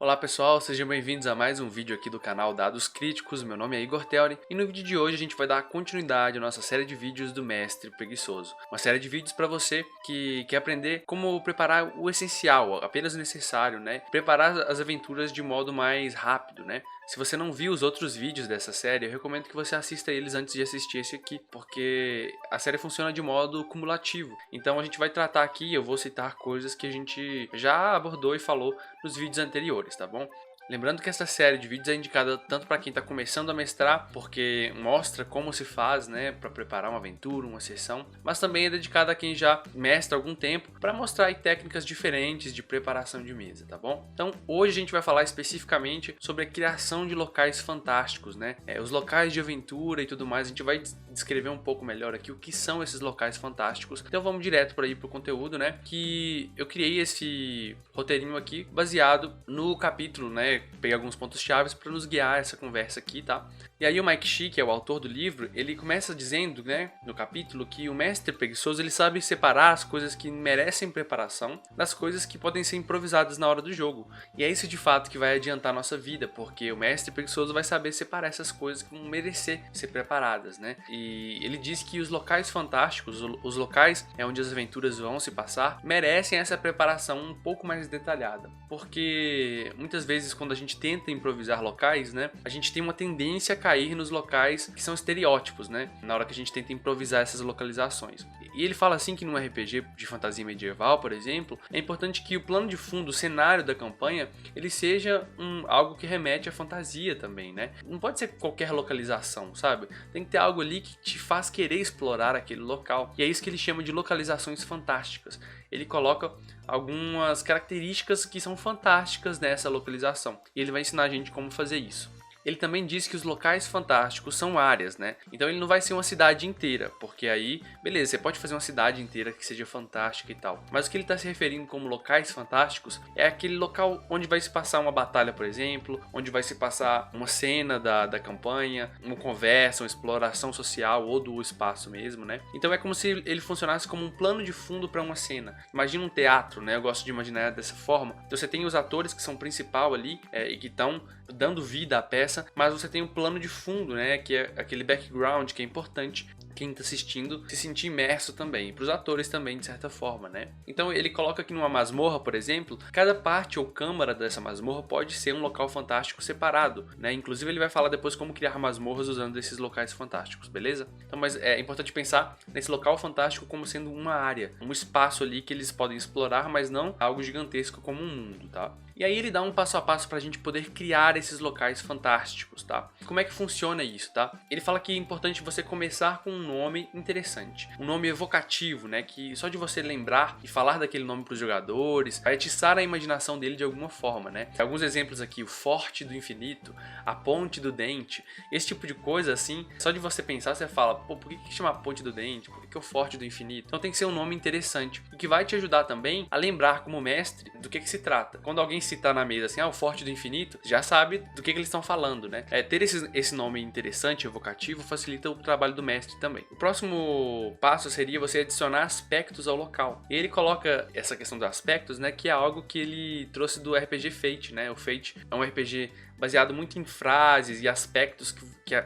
Olá pessoal, sejam bem-vindos a mais um vídeo aqui do canal Dados Críticos. Meu nome é Igor Theory e no vídeo de hoje a gente vai dar continuidade à nossa série de vídeos do Mestre Preguiçoso. Uma série de vídeos para você que quer aprender como preparar o essencial, apenas o necessário, né? Preparar as aventuras de modo mais rápido, né? Se você não viu os outros vídeos dessa série, eu recomendo que você assista eles antes de assistir esse aqui, porque a série funciona de modo cumulativo. Então a gente vai tratar aqui, eu vou citar coisas que a gente já abordou e falou nos vídeos anteriores, tá bom? Lembrando que essa série de vídeos é indicada tanto para quem está começando a mestrar, porque mostra como se faz, né, para preparar uma aventura, uma sessão, mas também é dedicada a quem já mestra há algum tempo, para mostrar aí técnicas diferentes de preparação de mesa, tá bom? Então hoje a gente vai falar especificamente sobre a criação de locais fantásticos, né? Os locais de aventura e tudo mais, a gente vai descrever um pouco melhor aqui o que são esses locais fantásticos. Então vamos direto para aí pro conteúdo, né? Que eu criei esse roteirinho aqui baseado no capítulo, né? Peguei alguns pontos chaves para nos guiar essa conversa aqui, tá? E aí o Mike Shea, que é o autor do livro, ele começa dizendo, né, no capítulo, que o mestre preguiçoso ele sabe separar as coisas que merecem preparação das coisas que podem ser improvisadas na hora do jogo. E é isso de fato que vai adiantar a nossa vida, porque o mestre preguiçoso vai saber separar essas coisas que vão merecer ser preparadas, né? E ele diz que os locais fantásticos, os locais onde as aventuras vão se passar, merecem essa preparação um pouco mais detalhada, porque muitas vezes quando a gente tenta improvisar locais, né, a gente tem uma tendência a cair nos locais que são estereótipos, né, na hora que a gente tenta improvisar essas localizações. E ele fala assim que num RPG de fantasia medieval, por exemplo, é importante que o plano de fundo, o cenário da campanha, ele seja algo que remete à fantasia também, né? Não pode ser qualquer localização, sabe? Tem que ter algo ali que te faz querer explorar aquele local. E é isso que ele chama de localizações fantásticas. Ele coloca algumas características que são fantásticas nessa localização. E ele vai ensinar a gente como fazer isso. Ele também diz que os locais fantásticos são áreas, né? Então ele não vai ser uma cidade inteira, porque aí, beleza, você pode fazer uma cidade inteira que seja fantástica e tal. Mas o que ele está se referindo como locais fantásticos é aquele local onde vai se passar uma batalha, por exemplo, onde vai se passar uma cena da campanha, uma conversa, uma exploração social ou do espaço mesmo, né? Então é como se ele funcionasse como um plano de fundo para uma cena. Imagina um teatro, né? Eu gosto de imaginar dessa forma. Então você tem os atores que são principal ali e que estão dando vida à peça, mas você tem um plano de fundo, né, que é aquele background que é importante quem está assistindo se sentir imerso também, para os atores também de certa forma, né? Então ele coloca aqui numa masmorra, por exemplo, cada parte ou câmara dessa masmorra pode ser um local fantástico separado, né? Inclusive ele vai falar depois como criar masmorras usando esses locais fantásticos, beleza? Então, mas é importante pensar nesse local fantástico como sendo uma área, um espaço ali que eles podem explorar, mas não algo gigantesco como um mundo, tá? E aí ele dá um passo a passo para a gente poder criar esses locais fantásticos, tá? Como é que funciona isso, tá? Ele fala que é importante você começar com um nome interessante, um nome evocativo, né? Que só de você lembrar e falar daquele nome para os jogadores vai atiçar a imaginação dele de alguma forma, né? Alguns exemplos aqui: o Forte do Infinito, a Ponte do Dente, esse tipo de coisa assim. Só de você pensar, você fala, pô, por que chama Ponte do Dente? Por que é o Forte do Infinito? Então tem que ser um nome interessante e que vai te ajudar também a lembrar como mestre do que se trata. Quando alguém citar na mesa assim, o Forte do Infinito, já sabe do que eles estão falando, né? Ter esse nome interessante, evocativo, facilita o trabalho do mestre também. O próximo passo seria você adicionar aspectos ao local. E ele coloca essa questão dos aspectos, né, que é algo que ele trouxe do RPG Fate, né? O Fate é um RPG baseado muito em frases e aspectos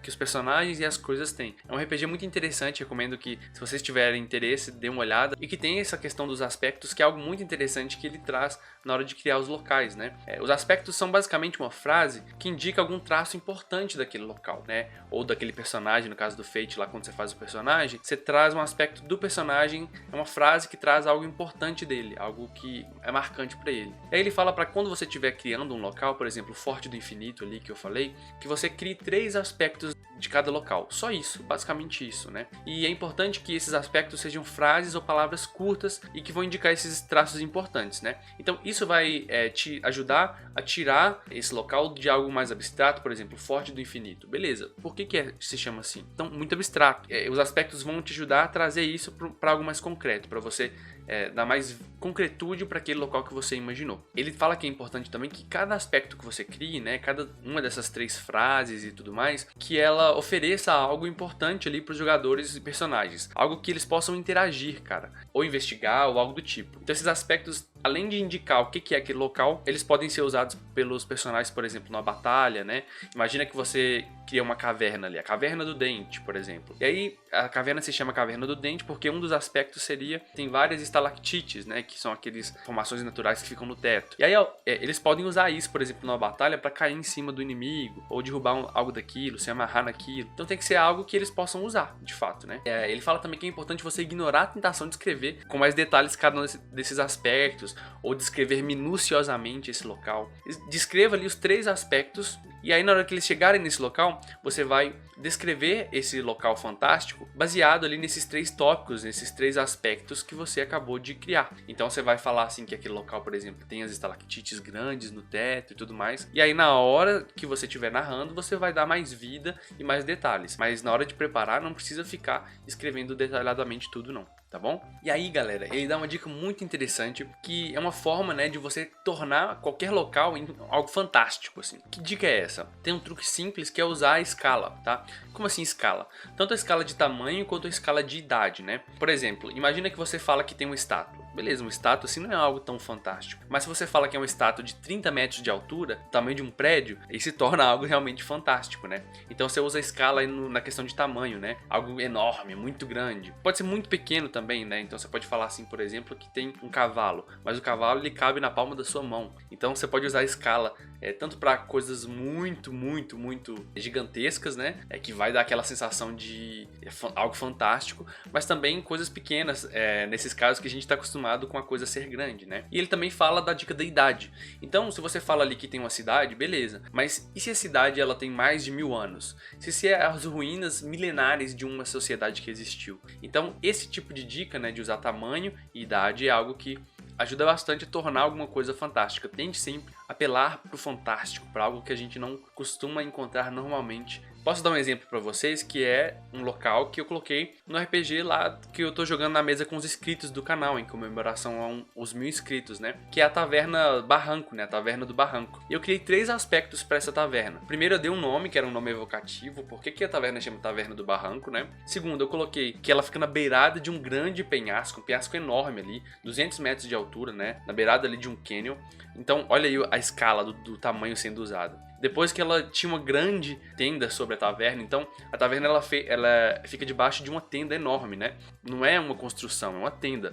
que os personagens e as coisas têm. É um RPG muito interessante, recomendo que, se vocês tiverem interesse, dê uma olhada. E que tem essa questão dos aspectos, que é algo muito interessante que ele traz na hora de criar os locais, né? Os aspectos são basicamente uma frase que indica algum traço importante daquele local, né? Ou daquele personagem, no caso do Fate, lá quando você faz o personagem, você traz um aspecto do personagem, é uma frase que traz algo importante dele, algo que é marcante para ele. E aí ele fala para quando você estiver criando um local, por exemplo, o Forte do Infinito ali que eu falei, que você crie 3 aspectos de cada local. Só isso, basicamente isso, né? E é importante que esses aspectos sejam frases ou palavras curtas e que vão indicar esses traços importantes, né? Então isso vai te ajudar a tirar esse local de algo mais abstrato, por exemplo, Forte do Infinito. Beleza, por que se chama assim? Então, muito abstrato. Os aspectos vão te ajudar a trazer isso para algo mais concreto, para você dar mais concretude para aquele local que você imaginou. Ele fala que é importante também que cada aspecto que você crie, né, cada uma dessas 3 frases e tudo mais, que ela ofereça algo importante ali para os jogadores e personagens, algo que eles possam interagir, cara, ou investigar ou algo do tipo. Então esses aspectos, além de indicar o que é aquele local, eles podem ser usados pelos personagens, por exemplo, numa batalha, né? Imagina que você cria uma caverna ali, a Caverna do Dente, por exemplo. E aí a caverna se chama Caverna do Dente porque um dos aspectos seria, tem várias estalactites, né? Que são aqueles formações naturais que ficam no teto. E aí eles podem usar isso, por exemplo, numa batalha para cair em cima do inimigo, ou derrubar algo daquilo, se amarrar naquilo. Então tem que ser algo que eles possam usar, de fato, né? Ele fala também que é importante você ignorar a tentação de escrever com mais detalhes cada um desses aspectos, ou descrever minuciosamente esse local. Descreva ali os 3 aspectos, e aí na hora que eles chegarem nesse local, você vai descrever esse local fantástico baseado ali nesses 3 tópicos, nesses 3 aspectos que você acabou de criar. Então você vai falar assim que aquele local, por exemplo, tem as estalactites grandes no teto e tudo mais, e aí na hora que você estiver narrando, você vai dar mais vida e mais detalhes, mas na hora de preparar não precisa ficar escrevendo detalhadamente tudo não. Tá bom? E aí, galera, ele dá uma dica muito interessante, que é uma forma, né, de você tornar qualquer local em algo fantástico, assim. Que dica é essa? Tem um truque simples que é usar a escala, tá? Como assim escala? Tanto a escala de tamanho quanto a escala de idade, né? Por exemplo, imagina que você fala que tem uma estátua. Beleza, uma estátua assim não é algo tão fantástico. Mas se você fala que é uma estátua de 30 metros de altura, tamanho de um prédio, aí se torna algo realmente fantástico, né? Então você usa a escala aí na questão de tamanho, né? Algo enorme, muito grande. Pode ser muito pequeno também, né? Então você pode falar assim, por exemplo, que tem um cavalo, mas o cavalo ele cabe na palma da sua mão. Então você pode usar a escala tanto para coisas muito gigantescas, né? Que vai dar aquela sensação de algo fantástico, mas também coisas pequenas, nesses casos que a gente está acostumado com a coisa ser grande, né? E ele também fala da dica da idade. Então, se você fala ali que tem uma cidade, beleza. Mas e se a cidade ela tem mais de 1000 anos? Se é as ruínas milenares de uma sociedade que existiu? Então, esse tipo de dica, né, de usar tamanho e idade é algo que ajuda bastante a tornar alguma coisa fantástica. Tente sempre apelar para o fantástico, para algo que a gente não costuma encontrar normalmente. Posso dar um exemplo para vocês, que é um local que eu coloquei no RPG lá que eu tô jogando na mesa com os inscritos do canal, em comemoração aos 1000 inscritos, né? Que é a Taverna Barranco, né? A Taverna do Barranco. E eu criei 3 aspectos para essa taverna. Primeiro eu dei um nome, que era um nome evocativo. Por que a taverna chama Taverna do Barranco, né? Segundo, eu coloquei que ela fica na beirada de um grande penhasco, um penhasco enorme ali, 200 metros de altura, né? Na beirada ali de um canyon. Então, olha aí a escala do tamanho sendo usado. Depois que ela tinha uma grande tenda sobre a taverna, então a taverna ela fica debaixo de uma tenda enorme, né? Não é uma construção, é uma tenda.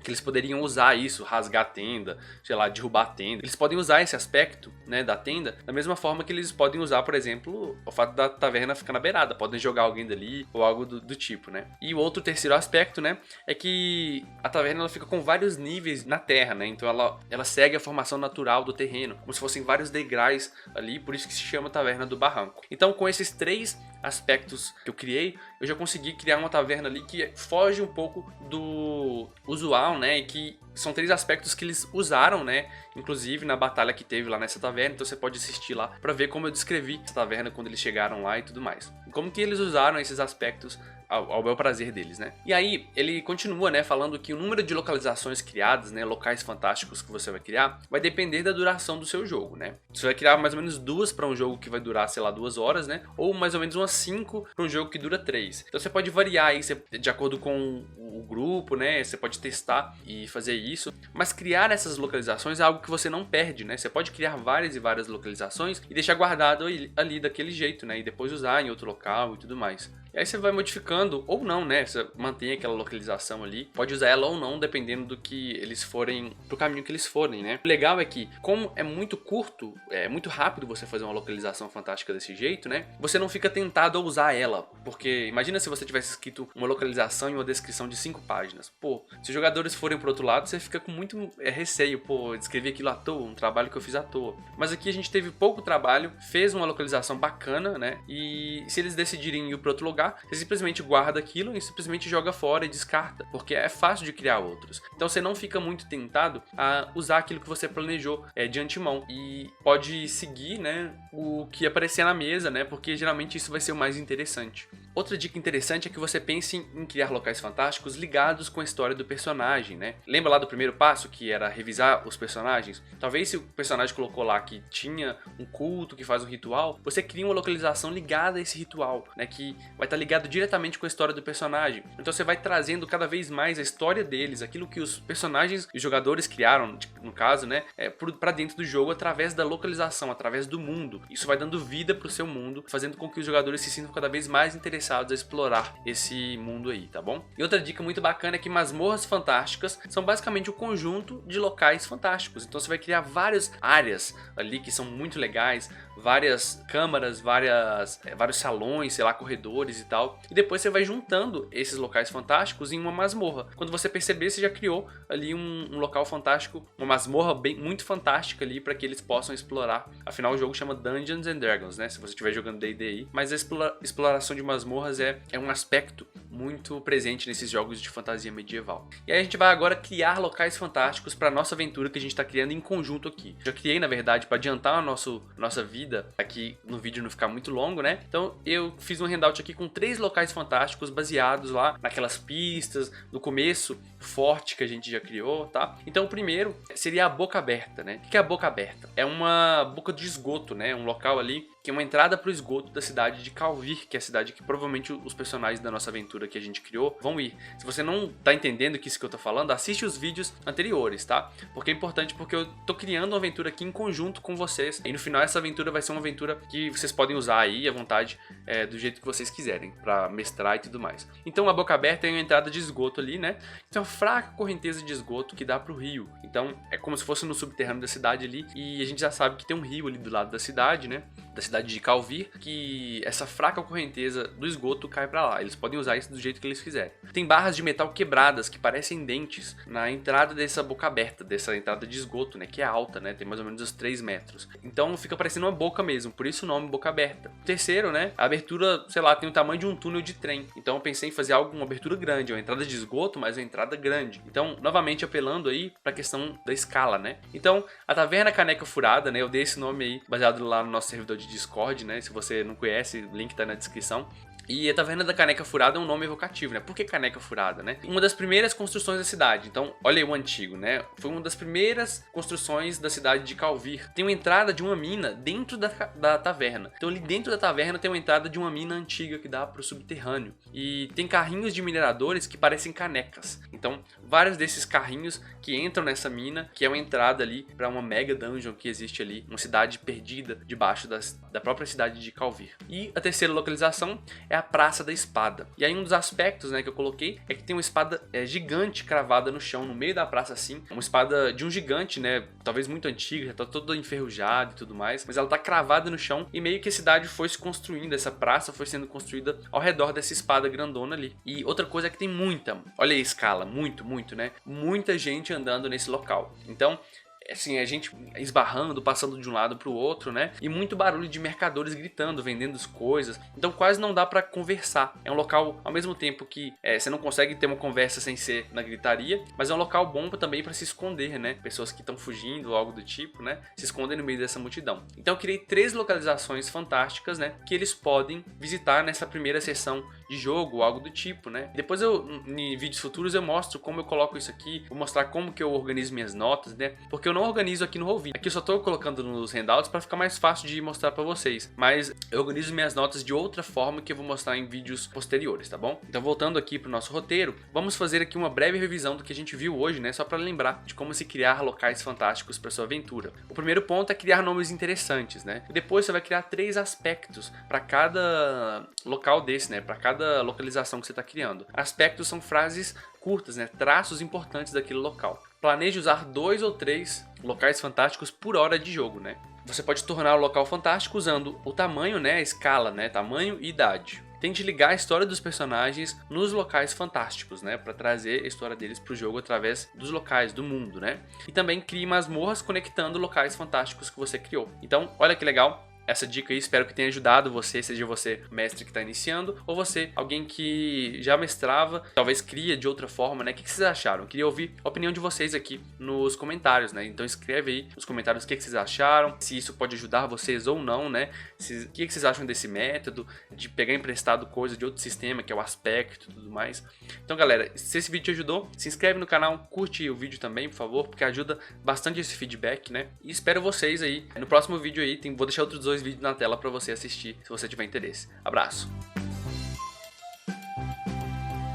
Que eles poderiam usar isso, rasgar a tenda, sei lá, derrubar a tenda. Eles podem usar esse aspecto, né, da tenda da mesma forma que eles podem usar, por exemplo, o fato da taverna ficar na beirada. Podem jogar alguém dali ou algo do tipo, né? E o outro terceiro aspecto, né, é que a taverna ela fica com vários níveis na terra, né? Então ela segue a formação natural do terreno, como se fossem vários degraus ali, por isso que se chama Taverna do Barranco. Então, com esses 3 aspectos que eu criei, eu já consegui criar uma taverna ali que foge um pouco do usual, né, e que são 3 aspectos que eles usaram, né, inclusive na batalha que teve lá nessa taverna. Então você pode assistir lá pra ver como eu descrevi essa taverna quando eles chegaram lá e tudo mais. Como que eles usaram esses aspectos ao bel prazer deles, né? E aí ele continua, né, falando que o número de localizações criadas, né, locais fantásticos que você vai criar, vai depender da duração do seu jogo, né? Você vai criar mais ou menos 2 para um jogo que vai durar, sei lá, 2 horas, né? Ou mais ou menos umas 5 para um jogo que dura 3. Então você pode variar aí de acordo com o grupo, né? Você pode testar e fazer isso. Mas criar essas localizações é algo que você não perde, né? Você pode criar várias e várias localizações e deixar guardado ali daquele jeito, né? E depois usar em outro local e tudo mais. E aí você vai modificando ou não, né? Você mantém aquela localização ali, pode usar ela ou não, dependendo do que eles forem, do caminho que eles forem, né? O legal é que, como é muito curto, é muito rápido você fazer uma localização fantástica desse jeito, né? Você não fica tentado a usar ela, porque imagina se você tivesse escrito uma localização e uma descrição de 5 páginas. Pô, se os jogadores forem pro outro lado, você fica com muito receio, pô, escrevi aquilo à toa, um trabalho que eu fiz à toa. Mas aqui a gente teve pouco trabalho, fez uma localização bacana, né? E se eles decidirem ir pro outro lugar, você simplesmente guarda aquilo e simplesmente joga fora e descarta, porque é fácil de criar outros. Então você não fica muito tentado a usar aquilo que você planejou de antemão e pode seguir, né, o que aparecer na mesa, né, porque geralmente isso vai ser o mais interessante. Outra dica interessante é que você pense em criar locais fantásticos ligados com a história do personagem, né? Lembra lá do primeiro passo, que era revisar os personagens? Talvez se o personagem colocou lá que tinha um culto, que faz um ritual, você cria uma localização ligada a esse ritual, né? Que vai estar ligado diretamente com a história do personagem. Então você vai trazendo cada vez mais a história deles, aquilo que os personagens e os jogadores criaram, no caso, né? Para dentro do jogo através da localização, através do mundo. Isso vai dando vida para o seu mundo, fazendo com que os jogadores se sintam cada vez mais interessados a explorar esse mundo aí, tá bom? E outra dica muito bacana é que masmorras fantásticas são basicamente o conjunto de locais fantásticos. Então você vai criar várias áreas ali que são muito legais, várias câmaras, vários salões, sei lá, corredores e tal. E depois você vai juntando esses locais fantásticos em uma masmorra. Quando você perceber, você já criou ali um local fantástico, uma masmorra muito fantástica ali para que eles possam explorar. Afinal, o jogo chama Dungeons and Dragons, né? Se você estiver jogando D&D aí. Mas a exploração de masmorras é um aspecto muito presente nesses jogos de fantasia medieval. E aí a gente vai agora criar locais fantásticos para nossa aventura que a gente está criando em conjunto aqui. Já criei, na verdade, para adiantar a nossa vida aqui no vídeo não ficar muito longo, né? Então eu fiz um handout aqui com 3 locais fantásticos baseados lá naquelas pistas, no começo, forte que a gente já criou, tá? Então o primeiro seria a Boca Aberta, né? O que é a Boca Aberta? É uma boca de esgoto, né? Um local ali que é uma entrada para o esgoto da cidade de Calvir, que é a cidade que provavelmente os personagens da nossa aventura que a gente criou vão ir. Se você não tá entendendo isso que eu tô falando, assiste os vídeos anteriores, tá? Porque é importante, porque eu tô criando uma aventura aqui em conjunto com vocês, e no final essa aventura vai ser uma aventura que vocês podem usar aí à vontade, do jeito que vocês quiserem, para mestrar e tudo mais. Então a Boca Aberta tem uma entrada de esgoto ali, né? Então uma fraca correnteza de esgoto que dá pro rio. Então é como se fosse no subterrâneo da cidade ali, e a gente já sabe que tem um rio ali do lado da cidade, né? Da cidade de Calvir, que essa fraca correnteza do esgoto cai pra lá. Eles podem usar isso do jeito que eles quiserem. Tem barras de metal quebradas que parecem dentes na entrada dessa boca aberta, dessa entrada de esgoto, né? Que é alta, né? Tem mais ou menos uns 3 metros. Então fica parecendo uma boca mesmo, por isso o nome Boca Aberta. O terceiro, né? A abertura, sei lá, tem o tamanho de um túnel de trem. Então eu pensei em fazer uma abertura grande, uma entrada de esgoto, mas uma entrada grande. Então, novamente apelando aí pra questão da escala, né? Então, a Taverna Caneca Furada, né? Eu dei esse nome aí baseado lá no nosso servidor de Discord, né? Se você não conhece, o link tá na descrição. E a Taverna da Caneca Furada é um nome evocativo, né? Por que Caneca Furada, né? Uma das primeiras construções da cidade. Então, olha aí o antigo, né? Foi uma das primeiras construções da cidade de Calvir. Tem uma entrada de uma mina dentro da taverna. Então, ali dentro da taverna tem uma entrada de uma mina antiga que dá pro subterrâneo. E tem carrinhos de mineradores que parecem canecas. Então, vários desses carrinhos que entram nessa mina, que é uma entrada ali para uma mega dungeon que existe ali, uma cidade perdida debaixo da própria cidade de Calvir. E a terceira localização é a Praça da Espada. E aí um dos aspectos, né, que eu coloquei é que tem uma espada gigante cravada no chão, no meio da praça assim. Uma espada de um gigante, né, talvez muito antiga, já tá toda enferrujada e tudo mais, mas ela tá cravada no chão e meio que a cidade foi se construindo, essa praça foi sendo construída ao redor dessa espada grandona ali. E outra coisa é que tem olha aí a escala, muito, né, muita gente andando nesse local. Então, assim, a gente esbarrando, passando de um lado para o outro, né? E muito barulho de mercadores gritando, vendendo as coisas. Então quase não dá para conversar. É um local, ao mesmo tempo que você não consegue ter uma conversa sem ser na gritaria, mas é um local bom também para se esconder, né? Pessoas que estão fugindo ou algo do tipo, né? Se escondem no meio dessa multidão. Então eu criei 3 localizações fantásticas, né? Que eles podem visitar nessa primeira sessão de jogo ou algo do tipo, né? Depois em vídeos futuros eu mostro como eu coloco isso aqui, vou mostrar como que eu organizo minhas notas, né? Porque eu não organizo aqui no Roll20. Aqui eu só tô colocando nos handouts para ficar mais fácil de mostrar para vocês. Mas eu organizo minhas notas de outra forma que eu vou mostrar em vídeos posteriores, tá bom? Então voltando aqui pro nosso roteiro, vamos fazer aqui uma breve revisão do que a gente viu hoje, né? Só para lembrar de como se criar locais fantásticos para sua aventura. O primeiro ponto é criar nomes interessantes, né? E depois você vai criar 3 aspectos para cada local desse, né? Para cada localização que você está criando. Aspectos são frases curtas, né? Traços importantes daquele local. Planeje usar 2 ou 3 locais fantásticos por hora de jogo, né? Você pode tornar o local fantástico usando o tamanho, né? A escala, né? Tamanho e idade. Tente ligar a história dos personagens nos locais fantásticos, né? Para trazer a história deles para o jogo através dos locais, do mundo, né? E também crie masmorras conectando locais fantásticos que você criou. Então, olha que legal. essa dica aí, espero que tenha ajudado você, seja você mestre que está iniciando ou você, alguém que já mestrava, talvez cria de outra forma, né? O que vocês acharam? Queria ouvir a opinião de vocês aqui nos comentários, né? Então escreve aí nos comentários o que vocês acharam, se isso pode ajudar vocês ou não, né? O que vocês acham desse método, de pegar emprestado coisa de outro sistema, que é o Aspecto e tudo mais. Então, galera, se esse vídeo te ajudou, se inscreve no canal, curte o vídeo também, por favor, porque ajuda bastante esse feedback, né? E espero vocês aí no próximo vídeo aí, vou deixar outros 2 vídeos na tela para você assistir, se você tiver interesse. Abraço!